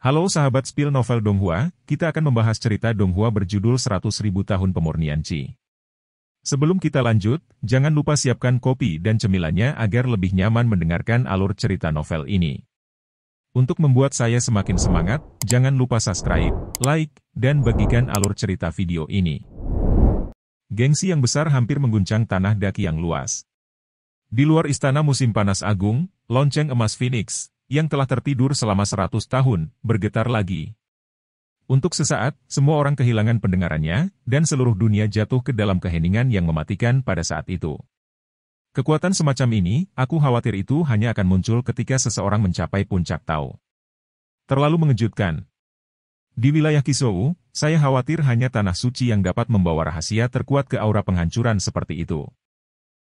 Halo sahabat spill novel Donghua, kita akan membahas cerita Donghua berjudul 100.000 tahun pemurnian Qi. Sebelum kita lanjut, jangan lupa siapkan kopi dan cemilannya agar lebih nyaman mendengarkan alur cerita novel ini. Untuk membuat saya semakin semangat, jangan lupa subscribe, like, dan bagikan alur cerita video ini. Gengsi yang besar hampir mengguncang tanah daki yang luas. Di luar istana musim panas agung, lonceng emas Phoenix, yang telah tertidur selama 100 tahun, bergetar lagi. Untuk sesaat, semua orang kehilangan pendengarannya, dan seluruh dunia jatuh ke dalam keheningan yang mematikan pada saat itu. Kekuatan semacam ini, aku khawatir itu hanya akan muncul ketika seseorang mencapai puncak Tao. Terlalu mengejutkan. Di wilayah Qizhou, saya khawatir hanya tanah suci yang dapat membawa rahasia terkuat ke aura penghancuran seperti itu.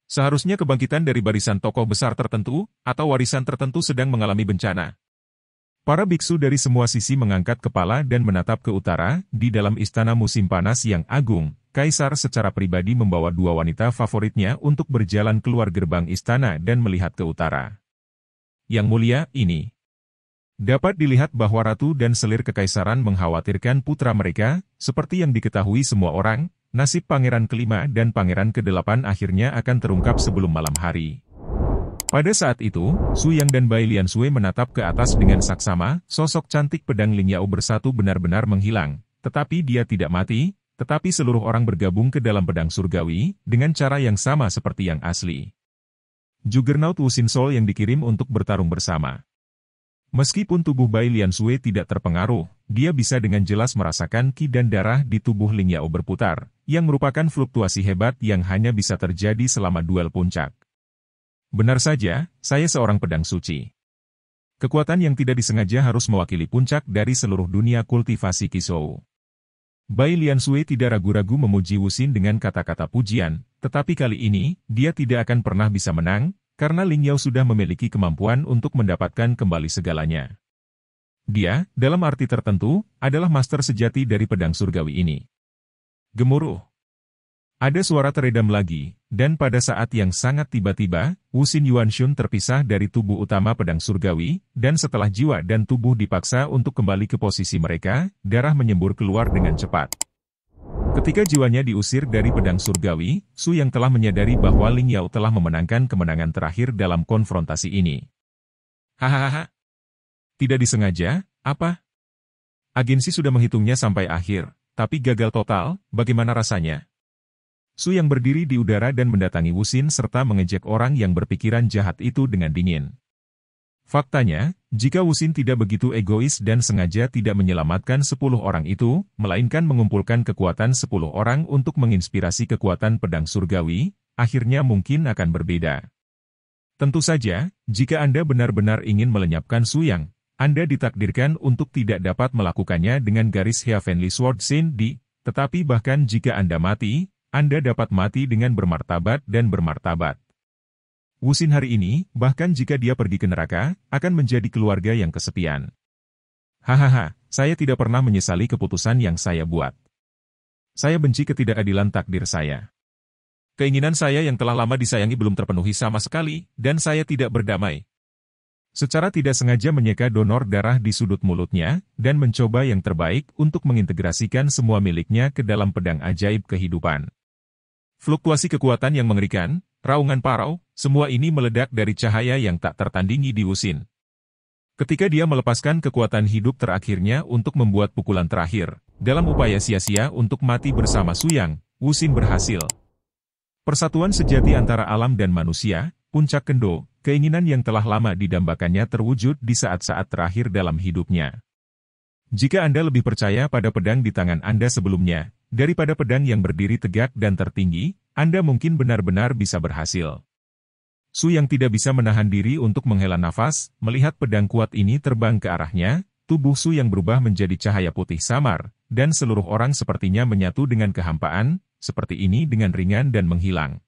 Seharusnya kebangkitan dari barisan tokoh besar tertentu, atau warisan tertentu sedang mengalami bencana. Para biksu dari semua sisi mengangkat kepala dan menatap ke utara, di dalam istana musim panas yang agung, Kaisar secara pribadi membawa dua wanita favoritnya untuk berjalan keluar gerbang istana dan melihat ke utara. Yang mulia, ini. Dapat dilihat bahwa ratu dan selir kekaisaran mengkhawatirkan putra mereka, seperti yang diketahui semua orang. Nasib pangeran kelima dan pangeran ke-8 akhirnya akan terungkap sebelum malam hari. Pada saat itu, Su Yang dan Bai Liansui menatap ke atas dengan saksama, sosok cantik pedang Ling Yao bersatu benar-benar menghilang, tetapi dia tidak mati, tetapi seluruh orang bergabung ke dalam pedang surgawi, dengan cara yang sama seperti yang asli. Juggernaut Wuxin Soul yang dikirim untuk bertarung bersama. Meskipun tubuh Bai Liansui tidak terpengaruh, dia bisa dengan jelas merasakan ki dan darah di tubuh Ling Yao berputar, yang merupakan fluktuasi hebat yang hanya bisa terjadi selama duel puncak. Benar saja, saya seorang pedang suci. Kekuatan yang tidak disengaja harus mewakili puncak dari seluruh dunia kultivasi Qizhou. Bai Liansui tidak ragu-ragu memuji Wuxin dengan kata-kata pujian, tetapi kali ini, dia tidak akan pernah bisa menang, karena Ling Yao sudah memiliki kemampuan untuk mendapatkan kembali segalanya. Dia, dalam arti tertentu, adalah master sejati dari pedang surgawi ini. Gemuruh. Ada suara teredam lagi, dan pada saat yang sangat tiba-tiba, Wuxin Yuanxun terpisah dari tubuh utama pedang surgawi, dan setelah jiwa dan tubuh dipaksa untuk kembali ke posisi mereka, darah menyembur keluar dengan cepat. Ketika jiwanya diusir dari pedang surgawi, Su yang telah menyadari bahwa Ling Yao telah memenangkan kemenangan terakhir dalam konfrontasi ini. Hahaha. Tidak disengaja, apa? Agensi sudah menghitungnya sampai akhir, tapi gagal total, bagaimana rasanya? Su yang berdiri di udara dan mendatangi Wuxin serta mengejek orang yang berpikiran jahat itu dengan dingin. Faktanya, jika Wuxin tidak begitu egois dan sengaja tidak menyelamatkan 10 orang itu, melainkan mengumpulkan kekuatan 10 orang untuk menginspirasi kekuatan pedang surgawi, akhirnya mungkin akan berbeda. Tentu saja, jika Anda benar-benar ingin melenyapkan Su Yang, Anda ditakdirkan untuk tidak dapat melakukannya dengan garis Heavenly Sword Shin Di, tetapi bahkan jika Anda mati, Anda dapat mati dengan bermartabat dan bermartabat. Wuxin hari ini, bahkan jika dia pergi ke neraka, akan menjadi keluarga yang kesepian. Hahaha, saya tidak pernah menyesali keputusan yang saya buat. Saya benci ketidakadilan takdir saya. Keinginan saya yang telah lama disayangi belum terpenuhi sama sekali, dan saya tidak berdamai. Secara tidak sengaja menyeka donor darah di sudut mulutnya, dan mencoba yang terbaik untuk mengintegrasikan semua miliknya ke dalam pedang ajaib kehidupan. Fluktuasi kekuatan yang mengerikan, raungan parau, semua ini meledak dari cahaya yang tak tertandingi di Wuxin. Ketika dia melepaskan kekuatan hidup terakhirnya untuk membuat pukulan terakhir, dalam upaya sia-sia untuk mati bersama Su Yang, Wuxin berhasil. Persatuan sejati antara alam dan manusia, puncak kendo, keinginan yang telah lama didambakannya terwujud di saat-saat terakhir dalam hidupnya. Jika Anda lebih percaya pada pedang di tangan Anda sebelumnya, daripada pedang yang berdiri tegak dan tertinggi, Anda mungkin benar-benar bisa berhasil. Su yang tidak bisa menahan diri untuk menghela nafas, melihat pedang kuat ini terbang ke arahnya, tubuh Su yang berubah menjadi cahaya putih samar, dan seluruh orang sepertinya menyatu dengan kehampaan, seperti ini dengan ringan dan menghilang.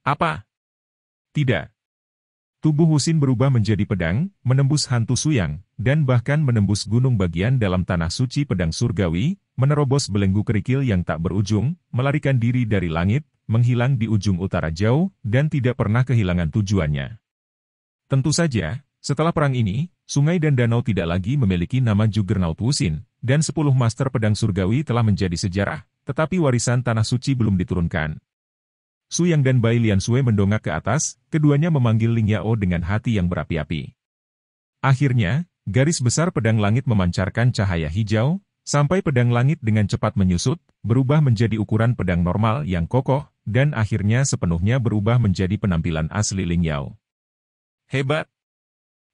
Apa? Tidak. Tubuh Wuxin berubah menjadi pedang, menembus hantu Su Yang, dan bahkan menembus gunung bagian dalam tanah suci pedang surgawi, menerobos belenggu kerikil yang tak berujung, melarikan diri dari langit, menghilang di ujung utara jauh, dan tidak pernah kehilangan tujuannya. Tentu saja, setelah perang ini, Sungai dan danau tidak lagi memiliki nama Juggernaut Wuxin, dan 10 master pedang surgawi telah menjadi sejarah, tetapi warisan tanah suci belum diturunkan. Su Yang dan Bai Liansui mendongak ke atas, keduanya memanggil Ling Yao dengan hati yang berapi-api. Akhirnya, garis besar pedang langit memancarkan cahaya hijau, sampai pedang langit dengan cepat menyusut, berubah menjadi ukuran pedang normal yang kokoh, dan akhirnya sepenuhnya berubah menjadi penampilan asli Ling Yao. Hebat!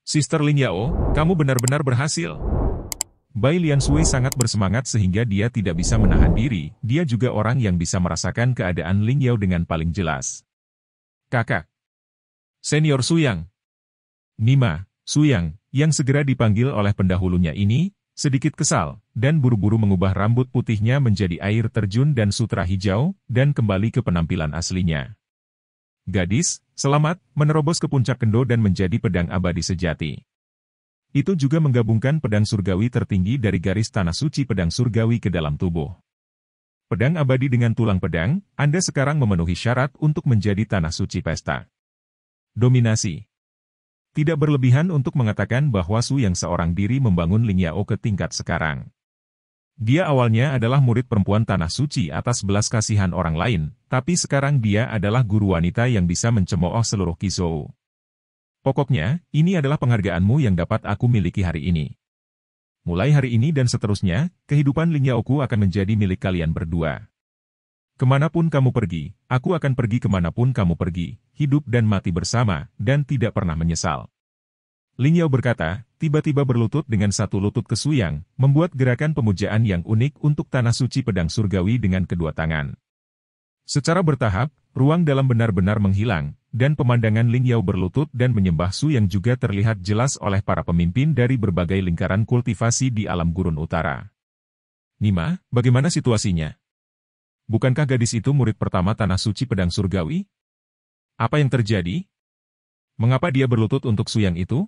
Sister Ling Yao, kamu benar-benar berhasil. Bai Liansui sangat bersemangat sehingga dia tidak bisa menahan diri, dia juga orang yang bisa merasakan keadaan Ling Yao dengan paling jelas. Kakak. Senior Su Yang. Nima, Su Yang, yang segera dipanggil oleh pendahulunya ini, sedikit kesal, dan buru-buru mengubah rambut putihnya menjadi air terjun dan sutra hijau, dan kembali ke penampilan aslinya. Gadis, selamat, menerobos ke puncak kendo dan menjadi pedang abadi sejati. Itu juga menggabungkan pedang surgawi tertinggi dari garis tanah suci pedang surgawi ke dalam tubuh. Pedang abadi dengan tulang pedang, Anda sekarang memenuhi syarat untuk menjadi tanah suci pesta. Dominasi. Tidak berlebihan untuk mengatakan bahwa Su Yang seorang diri membangun Ling Yao ke tingkat sekarang. Dia awalnya adalah murid perempuan tanah suci atas belas kasihan orang lain, tapi sekarang dia adalah guru wanita yang bisa mencemooh seluruh Qizhou. Pokoknya, ini adalah penghargaanmu yang dapat aku miliki hari ini. Mulai hari ini dan seterusnya, kehidupan Ling Yaoku akan menjadi milik kalian berdua. Kemanapun kamu pergi, aku akan pergi kemanapun kamu pergi, hidup dan mati bersama, dan tidak pernah menyesal. Ling Yao berkata, tiba-tiba berlutut dengan satu lutut ke Su Yang, membuat gerakan pemujaan yang unik untuk tanah suci pedang surgawi dengan kedua tangan. Secara bertahap, ruang dalam benar-benar menghilang, dan pemandangan Ling Yao berlutut dan menyembah Su Yang juga terlihat jelas oleh para pemimpin dari berbagai lingkaran kultivasi di alam gurun utara. Nima, bagaimana situasinya? Bukankah gadis itu murid pertama tanah suci pedang surgawi? Apa yang terjadi? Mengapa dia berlutut untuk Su Yang itu?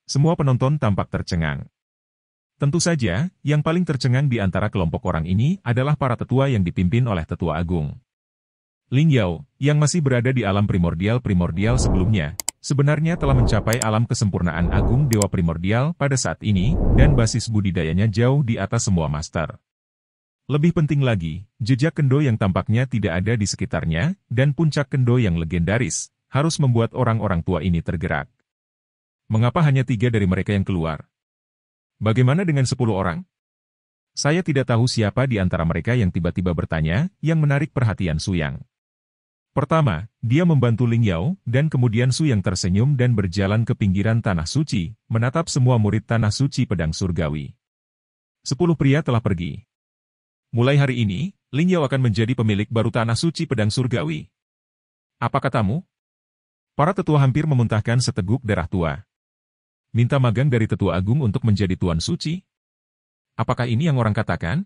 Semua penonton tampak tercengang. Tentu saja, yang paling tercengang di antara kelompok orang ini adalah para tetua yang dipimpin oleh Tetua Agung. Ling Yao, yang masih berada di alam primordial sebelumnya, sebenarnya telah mencapai alam kesempurnaan Agung Dewa Primordial pada saat ini, dan basis budidayanya jauh di atas semua master. Lebih penting lagi, jejak kendo yang tampaknya tidak ada di sekitarnya, dan puncak kendo yang legendaris, harus membuat orang-orang tua ini tergerak. Mengapa hanya 3 dari mereka yang keluar? Bagaimana dengan 10 orang? Saya tidak tahu siapa di antara mereka yang tiba-tiba bertanya, yang menarik perhatian Su Yang. Pertama, dia membantu Ling Yao, dan kemudian Su Yang tersenyum dan berjalan ke pinggiran tanah suci, menatap semua murid tanah suci pedang surgawi. 10 pria telah pergi. Mulai hari ini, Ling Yao akan menjadi pemilik baru tanah suci pedang surgawi. Apa katamu? Para tetua hampir memuntahkan seteguk darah tua. Minta magang dari Tetua Agung untuk menjadi Tuan Suci? Apakah ini yang orang katakan?